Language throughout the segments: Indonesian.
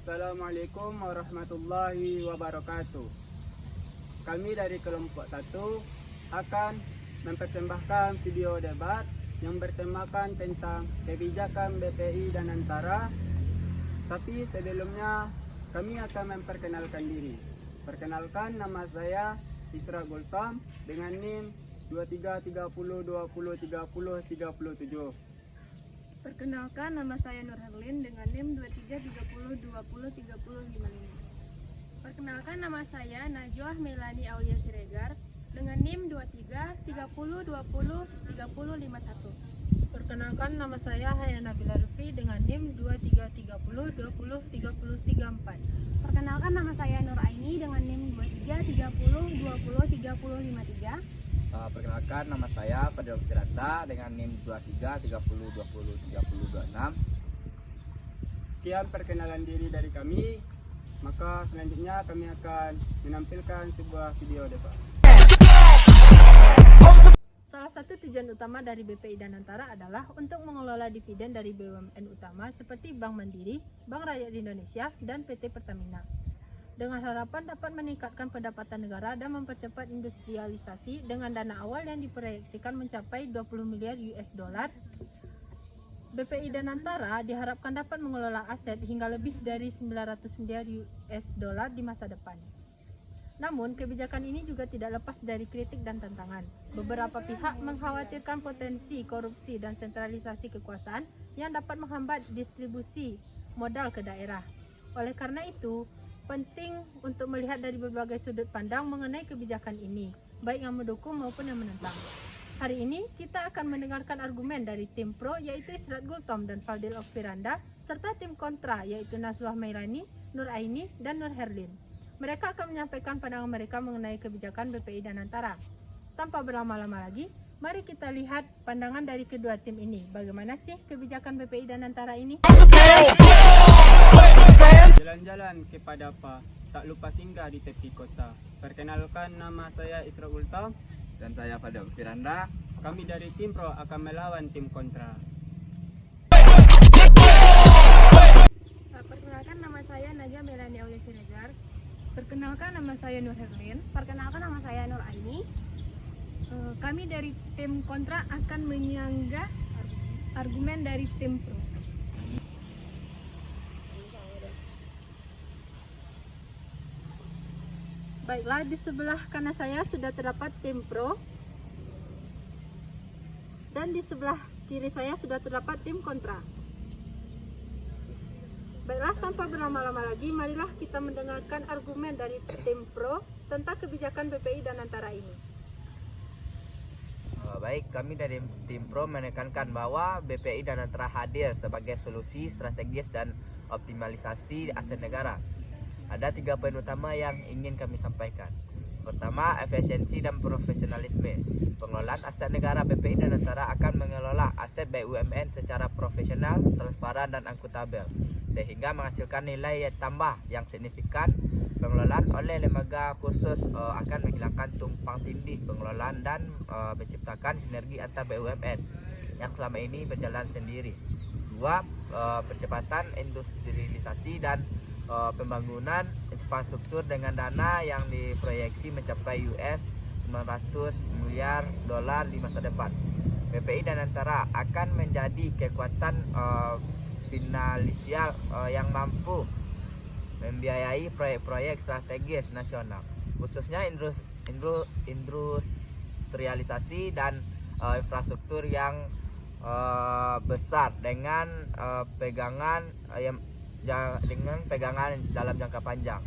Assalamualaikum warahmatullahi wabarakatuh. Kami dari kelompok 1 akan mempersembahkan video debat yang bertemakan tentang kebijakan BPI dan Antara. Tapi sebelumnya kami akan memperkenalkan diri. Perkenalkan, nama saya Isra Gultam dengan NIM 2330203037. Perkenalkan, nama saya Nur Herlin dengan NIM 2330203055. Perkenalkan, nama saya Najwa Melani Aulia Siregar dengan NIM 2330203051. Perkenalkan, nama saya Hayana Bilarfi dengan NIM 2330203034. Perkenalkan, nama saya Nur Aini dengan NIM 2330203053. Perkenalkan, nama saya Fadil Firanda dengan NIM 2330203026. Sekian perkenalan diri dari kami. Maka selanjutnya kami akan menampilkan sebuah video debat. Salah satu tujuan utama dari BPI dan Antara adalah untuk mengelola dividen dari BUMN utama seperti Bank Mandiri, Bank Rakyat Indonesia, dan PT Pertamina. Dengan harapan dapat meningkatkan pendapatan negara dan mempercepat industrialisasi dengan dana awal yang diproyeksikan mencapai 20 miliar US dollar. BPI dan Antara diharapkan dapat mengelola aset hingga lebih dari 900 miliar US dollar di masa depan. Namun, kebijakan ini juga tidak lepas dari kritik dan tantangan. Beberapa pihak mengkhawatirkan potensi korupsi dan sentralisasi kekuasaan yang dapat menghambat distribusi modal ke daerah. Oleh karena itu, penting untuk melihat dari berbagai sudut pandang mengenai kebijakan ini, baik yang mendukung maupun yang menentang. Hari ini kita akan mendengarkan argumen dari tim pro yaitu Israt Gultom dan Fadil Firanda, serta tim kontra yaitu Najwa Melani, Nur Aini, dan Nur Herlin. Mereka akan menyampaikan pandangan mereka mengenai kebijakan BPI dan Antara. Tanpa berlama-lama lagi, mari kita lihat pandangan dari kedua tim ini. Bagaimana sih kebijakan BPI dan Antara ini? Jalan-jalan ke Padapa, tak lupa singgah di tepi kota. Perkenalkan, nama saya Isra Gultam. Dan saya Fadil Firanda. Kami dari tim pro akan melawan tim kontra. Perkenalkan, nama saya Najwa Melani Aulia Siregar. Perkenalkan, nama saya Nur Herlin. Perkenalkan, nama saya Nur Aini. Kami dari tim kontra akan menyanggah argumen dari tim pro. Baiklah, di sebelah kanan saya sudah terdapat tim pro dan di sebelah kiri saya sudah terdapat tim kontra. Baiklah, tanpa berlama-lama lagi, marilah kita mendengarkan argumen dari tim pro tentang kebijakan BPI dan Antara ini. Baik, kami dari tim pro menekankan bahwa BPI dan Antara hadir sebagai solusi strategis dan optimalisasi aset negara. Ada 3 poin utama yang ingin kami sampaikan. Pertama, efisiensi dan profesionalisme. Pengelolaan aset negara BPI dan Antara akan mengelola aset BUMN secara profesional, transparan, dan akuntabel, sehingga menghasilkan nilai tambah yang signifikan. Pengelolaan oleh lembaga khusus akan menghilangkan tumpang tindih pengelolaan dan menciptakan sinergi antar BUMN yang selama ini berjalan sendiri. 2. Percepatan industrialisasi dan pembangunan infrastruktur dengan dana yang diproyeksi mencapai US 900 miliar dolar di masa depan. BPI dan Antara akan menjadi kekuatan finansial yang mampu membiayai proyek-proyek strategis nasional, khususnya industrialisasi dan infrastruktur yang besar dengan pegangan dalam jangka panjang.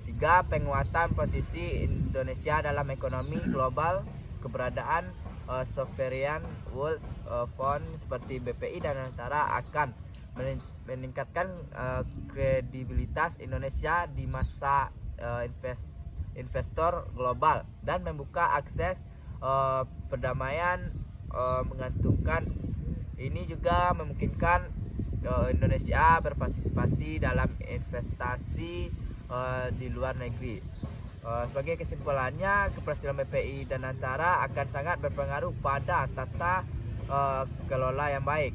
3. Penguatan posisi Indonesia dalam ekonomi global. Keberadaan sovereign wealth fund seperti BPI dan Antara akan meningkatkan kredibilitas Indonesia di masa investor global dan membuka akses perdamaian menggantungkan. Ini juga memungkinkan Indonesia berpartisipasi dalam investasi di luar negeri. Sebagai kesimpulannya, keberhasilan BPI dan Antara akan sangat berpengaruh pada tata kelola yang baik,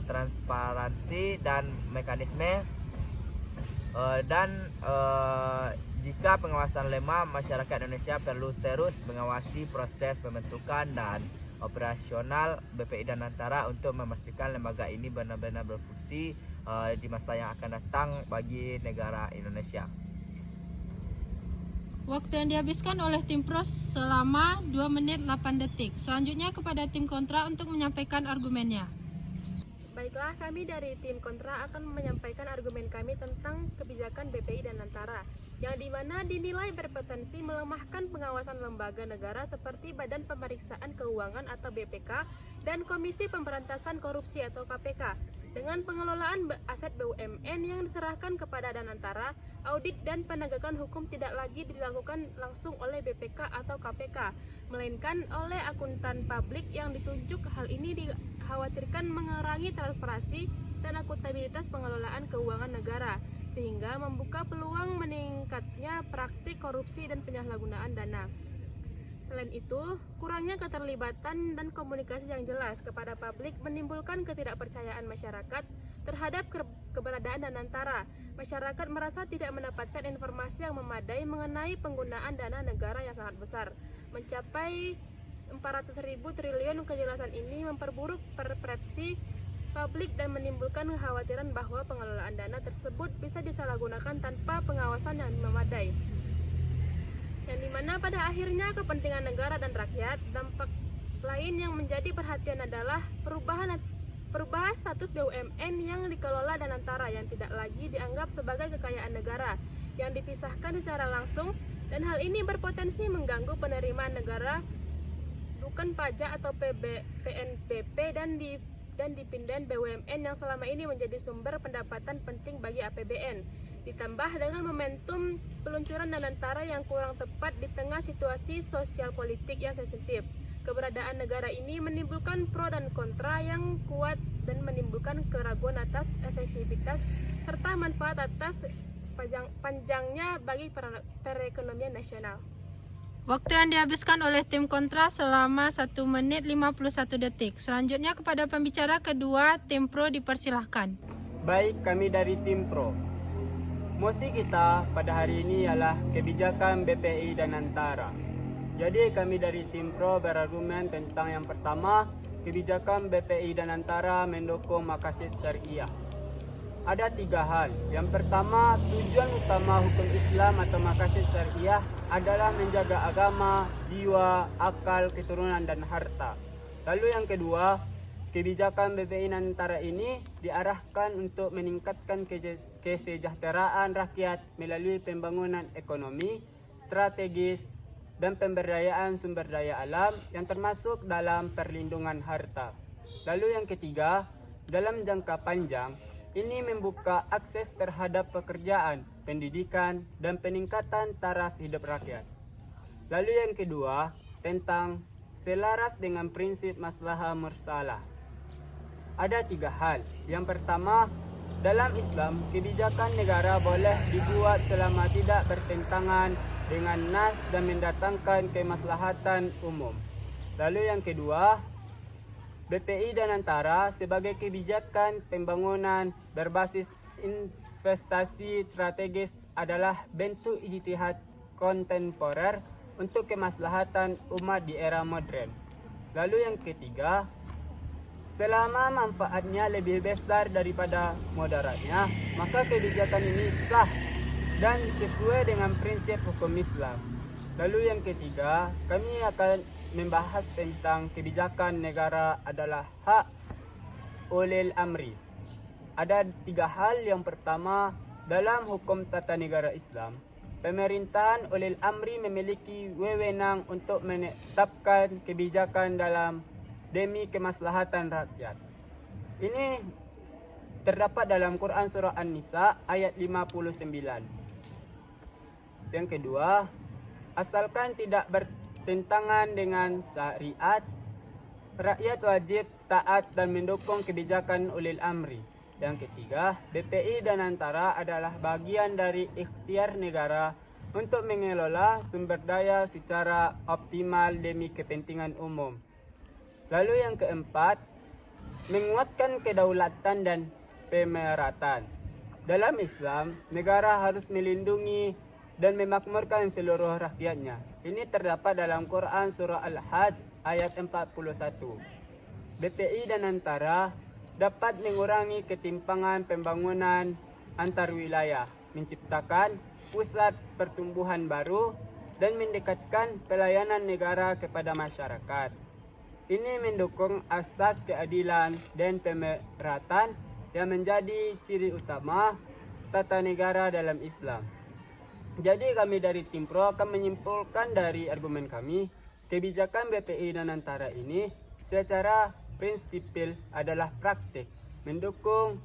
transparansi dan mekanisme Jika pengawasan lemah, masyarakat Indonesia perlu terus mengawasi proses pembentukan dan operasional BPI Danantara untuk memastikan lembaga ini benar-benar berfungsi di masa yang akan datang bagi negara Indonesia. Waktu yang dihabiskan oleh tim pros selama 2 menit 8 detik. Selanjutnya kepada tim kontra untuk menyampaikan argumennya. Baiklah, kami dari tim kontra akan menyampaikan argumen kami tentang kebijakan BPI Danantara, yang dimana dinilai berpotensi melemahkan pengawasan lembaga negara seperti Badan Pemeriksaan Keuangan atau BPK dan Komisi Pemberantasan Korupsi atau KPK. Dengan pengelolaan aset BUMN yang diserahkan kepada Danantara, audit dan penegakan hukum tidak lagi dilakukan langsung oleh BPK atau KPK, melainkan oleh akuntan publik yang ditunjuk. Hal ini dikhawatirkan mengurangi transparansi dan akuntabilitas pengelolaan keuangan negara, sehingga membuka peluang meningkatnya praktik korupsi dan penyalahgunaan dana. Selain itu, kurangnya keterlibatan dan komunikasi yang jelas kepada publik menimbulkan ketidakpercayaan masyarakat terhadap keberadaan Danantara. Masyarakat merasa tidak mendapatkan informasi yang memadai mengenai penggunaan dana negara yang sangat besar, mencapai 400.000 triliun. Kejelasan ini memperburuk persepsi publik dan menimbulkan kekhawatiran bahwa pengelolaan dana tersebut bisa disalahgunakan tanpa pengawasan yang memadai, yang dimana pada akhirnya kepentingan negara dan rakyat. Dampak lain yang menjadi perhatian adalah perubahan status BUMN yang dikelola Danantara yang tidak lagi dianggap sebagai kekayaan negara yang dipisahkan secara langsung, dan hal ini berpotensi mengganggu penerimaan negara, bukan pajak atau PNBP dan dipindahan BUMN yang selama ini menjadi sumber pendapatan penting bagi APBN. Ditambah dengan momentum peluncuran Danantara yang kurang tepat di tengah situasi sosial politik yang sensitif. Keberadaan negara ini menimbulkan pro dan kontra yang kuat dan menimbulkan keraguan atas efektivitas serta manfaat atas panjangnya bagi perekonomian nasional. Waktu yang dihabiskan oleh tim kontra selama 1 menit 51 detik. Selanjutnya kepada pembicara kedua, tim pro dipersilahkan. Baik, kami dari tim pro. Mosi kita pada hari ini ialah kebijakan BPI Danantara. Jadi kami dari tim pro berargumen tentang yang pertama, kebijakan BPI Danantara mendukung maqasid syariah. Ada 3 hal. Yang pertama, tujuan utama hukum Islam atau maqasid syariah adalah menjaga agama, jiwa, akal, keturunan, dan harta. Lalu yang kedua, kebijakan BPI Danantara ini diarahkan untuk meningkatkan kesejahteraan rakyat melalui pembangunan ekonomi, strategis, dan pemberdayaan sumber daya alam yang termasuk dalam perlindungan harta. Lalu yang ketiga, dalam jangka panjang, ini membuka akses terhadap pekerjaan, pendidikan, dan peningkatan taraf hidup rakyat. Lalu yang kedua, tentang selaras dengan prinsip maslahah mursalah. Ada 3 hal. Yang pertama, dalam Islam, kebijakan negara boleh dibuat selama tidak bertentangan dengan nas dan mendatangkan kemaslahatan umum. Lalu yang kedua, BPI Danantara sebagai kebijakan pembangunan berbasis investasi strategis adalah bentuk ijtihad kontemporer untuk kemaslahatan umat di era modern. Lalu yang ketiga, selama manfaatnya lebih besar daripada mudaratnya, maka kebijakan ini sah dan sesuai dengan prinsip hukum Islam. Lalu yang ketiga, kami akan membahas tentang kebijakan negara adalah hak ulil amri. Ada 3 hal. Yang pertama, dalam hukum tata negara Islam, pemerintahan ulil amri memiliki wewenang untuk menetapkan kebijakan demi kemaslahatan rakyat. Ini terdapat dalam Quran surah An-Nisa ayat 59. Yang kedua, asalkan tidak bertentangan dengan syariat, rakyat wajib taat dan mendukung kebijakan ulil amri. Yang ketiga, BPI Danantara adalah bagian dari ikhtiar negara untuk mengelola sumber daya secara optimal demi kepentingan umum. Lalu yang keempat, menguatkan kedaulatan dan pemeratan. Dalam Islam, negara harus melindungi dan memakmurkan seluruh rakyatnya. Ini terdapat dalam Quran Surah Al-Hajj ayat 41. BPI dan Antara dapat mengurangi ketimpangan pembangunan antar wilayah, menciptakan pusat pertumbuhan baru, dan mendekatkan pelayanan negara kepada masyarakat. Ini mendukung asas keadilan dan pemerataan yang menjadi ciri utama tata negara dalam Islam. Jadi kami dari Tim Pro akan menyimpulkan dari argumen kami, kebijakan BPI dan Antara ini secara prinsipil adalah praktik, mendukung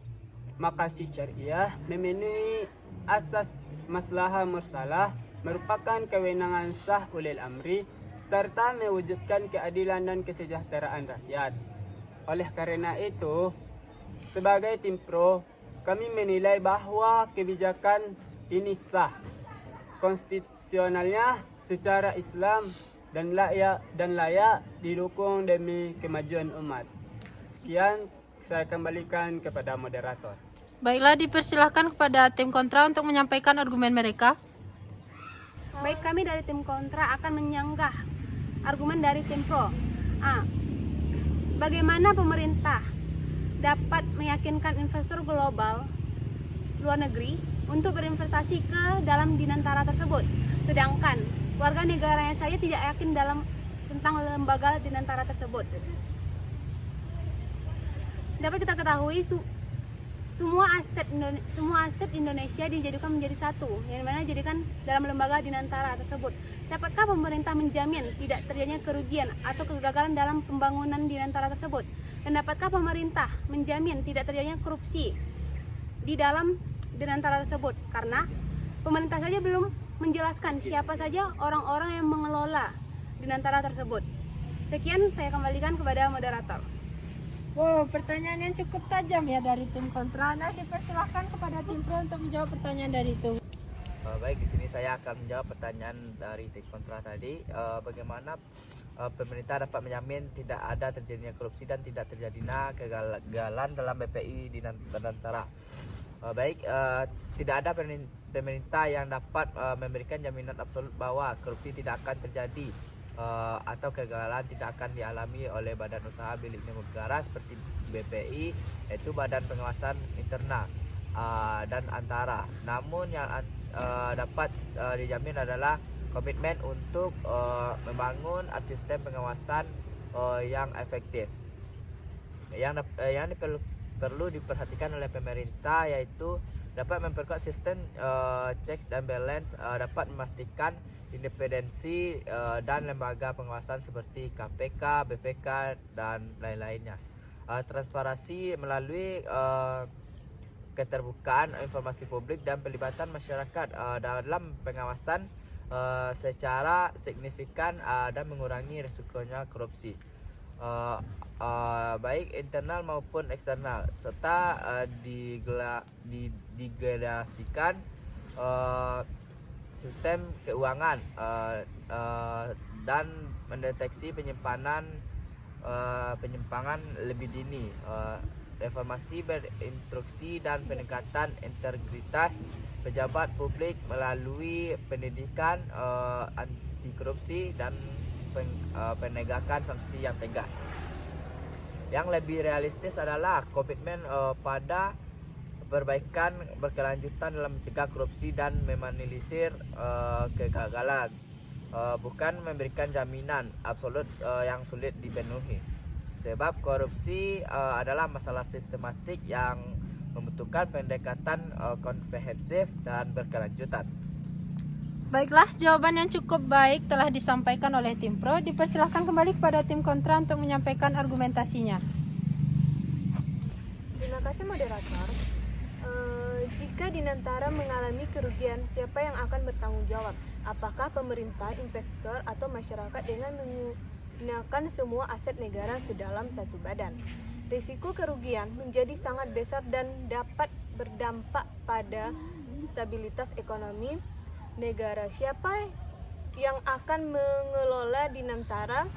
makasih syariah, memenuhi asas maslahah mursalah, merupakan kewenangan sah ulil amri, serta mewujudkan keadilan dan kesejahteraan rakyat. Oleh karena itu, sebagai Tim Pro, kami menilai bahwa kebijakan ini sah, konstitusionalnya secara Islam dan layak didukung demi kemajuan umat. Sekian, saya kembalikan kepada moderator. Baiklah, dipersilahkan kepada tim kontra untuk menyampaikan argumen mereka. Baik, kami dari tim kontra akan menyanggah argumen dari tim pro. A. Bagaimana pemerintah dapat meyakinkan investor global luar negeri untuk berinvestasi ke dalam Dinantara tersebut, sedangkan warga negaranya saya tidak yakin tentang lembaga Dinantara tersebut. Dapat kita ketahui semua aset Indonesia dijadikan menjadi satu, yang mana dijadikan dalam lembaga Dinantara tersebut. Dapatkah pemerintah menjamin tidak terjadinya kerugian atau kegagalan dalam pembangunan Dinantara tersebut? Dan dapatkah pemerintah menjamin tidak terjadinya korupsi di dalam Dinantara tersebut? Karena pemerintah saja belum menjelaskan siapa saja orang-orang yang mengelola Dinantara tersebut. Sekian, saya kembalikan kepada moderator. Wow, pertanyaan yang cukup tajam ya dari tim kontra. Nah, dipersilahkan kepada tim pro untuk menjawab pertanyaan dari itu. Baik, di sini saya akan menjawab pertanyaan dari tim kontra tadi. Bagaimana pemerintah dapat menjamin tidak ada terjadinya korupsi dan tidak terjadinya kegagalan dalam BPI di Dinantara. Tidak ada pemerintah yang dapat memberikan jaminan absolut bahwa korupsi tidak akan terjadi atau kegagalan tidak akan dialami oleh badan usaha milik negara seperti BPI, yaitu Badan Pengawasan Internal dan Antara. Namun yang dapat dijamin adalah komitmen untuk membangun sistem pengawasan yang efektif. Yang perlu diperhatikan oleh pemerintah yaitu dapat memperkuat sistem checks dan balance, dapat memastikan independensi dan lembaga pengawasan seperti KPK, BPK, dan lain-lainnya. Transparansi melalui keterbukaan informasi publik dan pelibatan masyarakat dalam pengawasan secara signifikan dan mengurangi risikonya korupsi, baik internal maupun eksternal, serta digradasikan sistem keuangan dan mendeteksi penyimpangan lebih dini, reformasi berinstruksi dan peningkatan integritas pejabat publik melalui pendidikan anti korupsi dan penegakan sanksi yang tegas. Yang lebih realistis adalah komitmen pada perbaikan berkelanjutan dalam mencegah korupsi dan meminimalisir kegagalan, bukan memberikan jaminan absolut yang sulit dipenuhi. Sebab korupsi adalah masalah sistematik yang membutuhkan pendekatan komprehensif dan berkelanjutan. Baiklah, jawaban yang cukup baik telah disampaikan oleh tim pro. Dipersilahkan kembali kepada tim kontra untuk menyampaikan argumentasinya. Terima kasih moderator. Jika Dinantara mengalami kerugian, siapa yang akan bertanggung jawab? Apakah pemerintah, investor, atau masyarakat dengan menggunakan semua aset negara ke dalam satu badan? Risiko kerugian menjadi sangat besar dan dapat berdampak pada stabilitas ekonomi negara. Siapa yang akan mengelola Dinantara?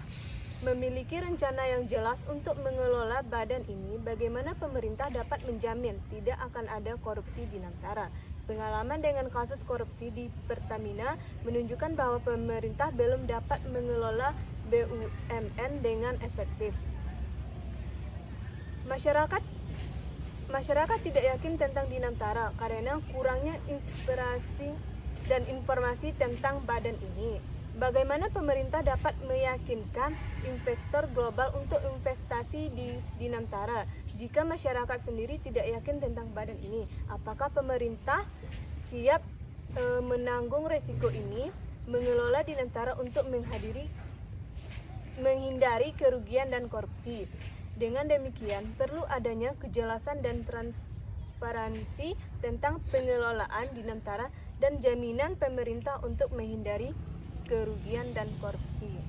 memiliki rencana yang jelas untuk mengelola badan ini, bagaimana pemerintah dapat menjamin tidak akan ada korupsi di Nantara? Pengalaman dengan kasus korupsi di Pertamina menunjukkan bahwa pemerintah belum dapat mengelola BUMN dengan efektif. Masyarakat tidak yakin tentang di Nantara karena kurangnya inspirasi dan informasi tentang badan ini. Bagaimana pemerintah dapat meyakinkan investor global untuk investasi di Nantara jika masyarakat sendiri tidak yakin tentang badan ini? Apakah pemerintah siap menanggung resiko ini, mengelola di Nantara untuk menghindari kerugian dan korupsi? Dengan demikian, perlu adanya kejelasan dan transparansi tentang pengelolaan di Nantara dan jaminan pemerintah untuk menghindari kerugian dan korupsi.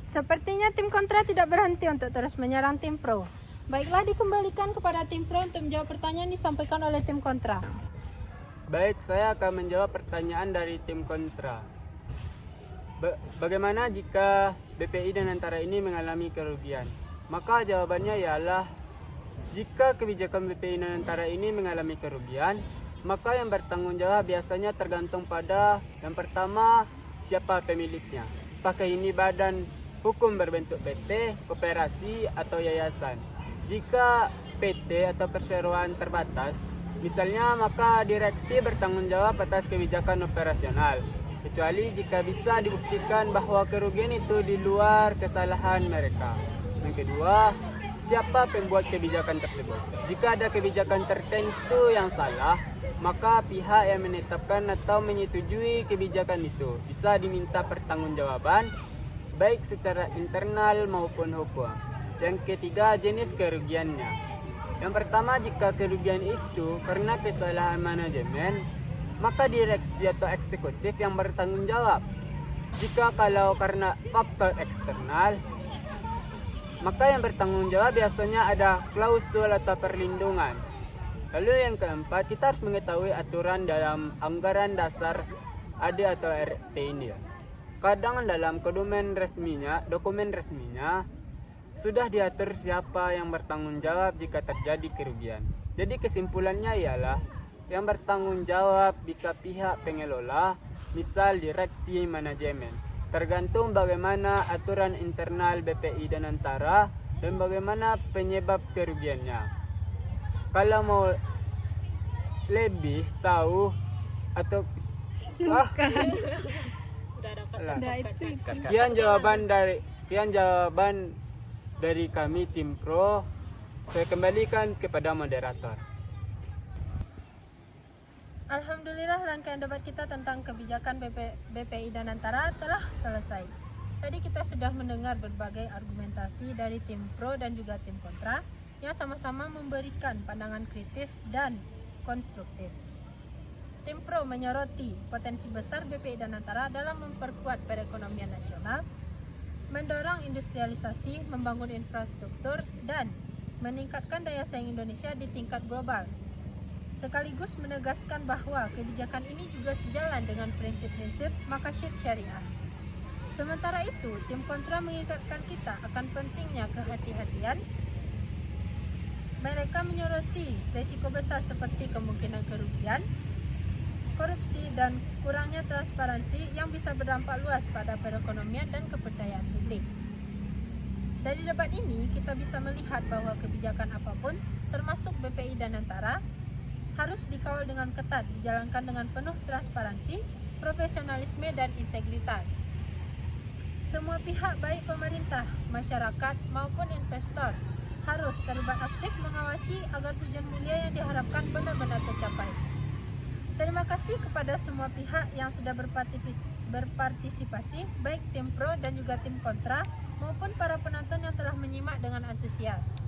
Sepertinya tim kontra tidak berhenti untuk terus menyerang tim pro. Baiklah, dikembalikan kepada tim pro untuk menjawab pertanyaan disampaikan oleh tim kontra. Baik, saya akan menjawab pertanyaan dari tim kontra. Bagaimana jika BPI dan Nantara ini mengalami kerugian? Maka jawabannya ialah jika kebijakan BPI dan Nantara ini mengalami kerugian, maka yang bertanggung jawab biasanya tergantung pada yang pertama, siapa pemiliknya. Apakah ini badan hukum berbentuk PT, koperasi, atau yayasan? Jika PT atau perseroan terbatas, misalnya, maka direksi bertanggung jawab atas kebijakan operasional, kecuali jika bisa dibuktikan bahwa kerugian itu di luar kesalahan mereka. Yang kedua, siapa pembuat kebijakan tersebut? Jika ada kebijakan tertentu yang salah, maka pihak yang menetapkan atau menyetujui kebijakan itu bisa diminta pertanggungjawaban baik secara internal maupun hukum. Yang ketiga, jenis kerugiannya. Yang pertama, jika kerugian itu karena kesalahan manajemen, maka direksi atau eksekutif yang bertanggung jawab. Jika kalau karena faktor eksternal, maka yang bertanggung jawab biasanya ada klausul atau perlindungan. Lalu yang keempat, kita harus mengetahui aturan dalam anggaran dasar AD atau RT ini. Kadang dalam dokumen resminya sudah diatur siapa yang bertanggung jawab jika terjadi kerugian. Jadi kesimpulannya ialah yang bertanggung jawab bisa pihak pengelola, misal direksi manajemen. Tergantung bagaimana aturan internal BPI dan Nantara dan bagaimana penyebab kerugiannya. Kalau mau lebih tahu atau sekian jawaban dari kami tim pro. Saya kembalikan kepada moderator. Alhamdulillah, rangkaian debat kita tentang kebijakan BPI dan Nantara telah selesai. Tadi kita sudah mendengar berbagai argumentasi dari tim pro dan juga tim kontra yang sama-sama memberikan pandangan kritis dan konstruktif. Tim pro menyoroti potensi besar BPI dan Nantara dalam memperkuat perekonomian nasional, mendorong industrialisasi, membangun infrastruktur, dan meningkatkan daya saing Indonesia di tingkat global. Sekaligus menegaskan bahwa kebijakan ini juga sejalan dengan prinsip-prinsip maqasid syariah. Sementara itu, tim kontra mengingatkan kita akan pentingnya kehati-hatian. Mereka menyoroti risiko besar seperti kemungkinan kerugian, korupsi, dan kurangnya transparansi yang bisa berdampak luas pada perekonomian dan kepercayaan publik. Dari debat ini, kita bisa melihat bahwa kebijakan apapun, termasuk BPI dan Nantara, harus dikawal dengan ketat, dijalankan dengan penuh transparansi, profesionalisme, dan integritas. Semua pihak, baik pemerintah, masyarakat, maupun investor, harus terlibat aktif mengawasi agar tujuan mulia yang diharapkan benar-benar tercapai. Terima kasih kepada semua pihak yang sudah berpartisipasi, baik tim pro dan juga tim kontra, maupun para penonton yang telah menyimak dengan antusias.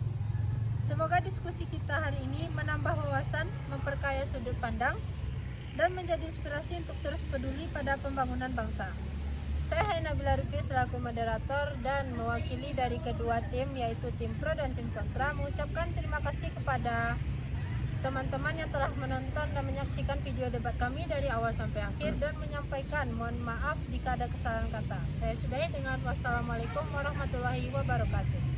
Semoga diskusi kita hari ini menambah wawasan, memperkaya sudut pandang, dan menjadi inspirasi untuk terus peduli pada pembangunan bangsa. Saya Haina Nabila Rifki selaku moderator dan mewakili dari kedua tim, yaitu tim pro dan tim kontra, mengucapkan terima kasih kepada teman-teman yang telah menonton dan menyaksikan video video debat kami dari awal sampai akhir dan menyampaikan mohon maaf jika ada kesalahan kata. Saya sudahi dengan wassalamualaikum warahmatullahi wabarakatuh.